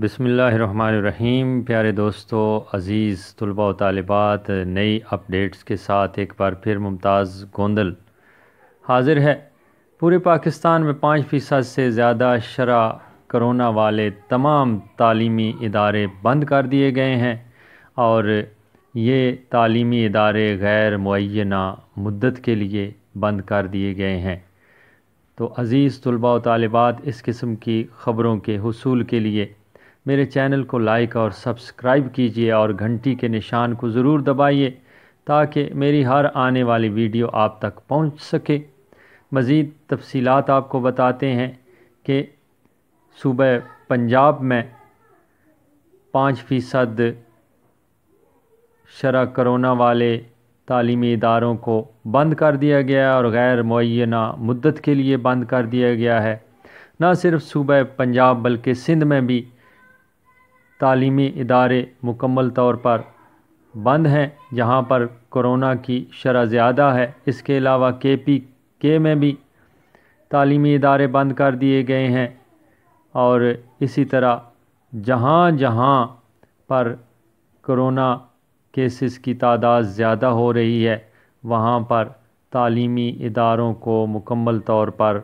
بسم اللہ الرحمن الرحیم۔ پیارے دوستو، عزیز طلباء و طالبات، نئی اپڈیٹس کے ساتھ ایک بار پھر ممتاز گوندل حاضر ہے۔ پورے پاکستان میں 5% سے زیادہ شرح کرونا والے تمام تعلیمی ادارے بند کر دیے گئے ہیں اور یہ تعلیمی ادارے غیر معینہ مدت کے لیے بند کر دیے گئے ہیں۔ تو عزیز طلباء و طالبات، اس قسم کی خبروں کے حصول کے لیے میرے چینل کو لائک اور سبسکرائب کیجیے اور گھنٹی کے نشان کو ضرور دبائیے تاکہ میری ہر آنے والی ویڈیو آپ تک پہنچ سکے۔ مزید تفصیلات آپ کو بتاتے ہیں کہ صوبہ پنجاب میں 5% شرح کرونا والے تعلیمی اداروں کو بند کر دیا گیا ہے اور غیر معینہ مدت کے لیے بند کر دیا گیا ہے۔ نہ صرف صوبہ پنجاب بلکہ سندھ میں بھی تعلیمی ادارے مکمل طور پر بند ہیں جہاں پر کرونا کی شرح زیادہ ہے۔ اس کے علاوہ KPK میں بھی تعلیمی ادارے بند کر دیے گئے ہیں اور اسی طرح جہاں جہاں پر کرونا کیسز کی تعداد زیادہ ہو رہی ہے وہاں پر تعلیمی اداروں کو مکمل طور پر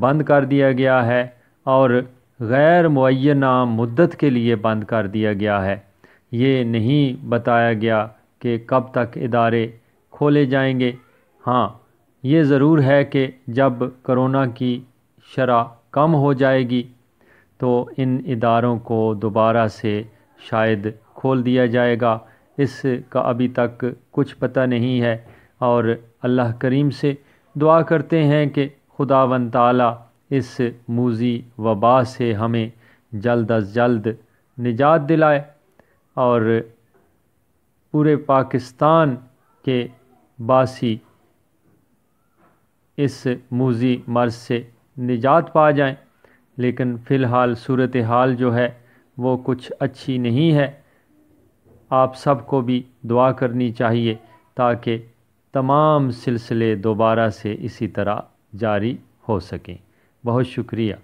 بند کر دیا گیا ہے اور غیر معینہ مدت کے لیے بند کر دیا گیا ہے۔ یہ نہیں بتایا گیا کہ کب تک ادارے کھولے جائیں گے۔ ہاں، یہ ضرور ہے کہ جب کرونا کی شرح کم ہو جائے گی تو ان اداروں کو دوبارہ سے شاید کھول دیا جائے گا۔ اس کا ابھی تک کچھ پتہ نہیں ہے اور اللہ کریم سے دعا کرتے ہیں کہ خداوند تعالی اس موذی وبا سے ہمیں جلد از جلد نجات دلائے اور پورے پاکستان کے باسی اس موذی مرض سے نجات پا جائیں، لیکن فی الحال صورتحال جو ہے وہ کچھ اچھی نہیں ہے۔ آپ سب کو بھی دعا کرنی چاہیے تاکہ تمام سلسلے دوبارہ سے اسی طرح جاری ہو سکیں۔ بہت شکریہ۔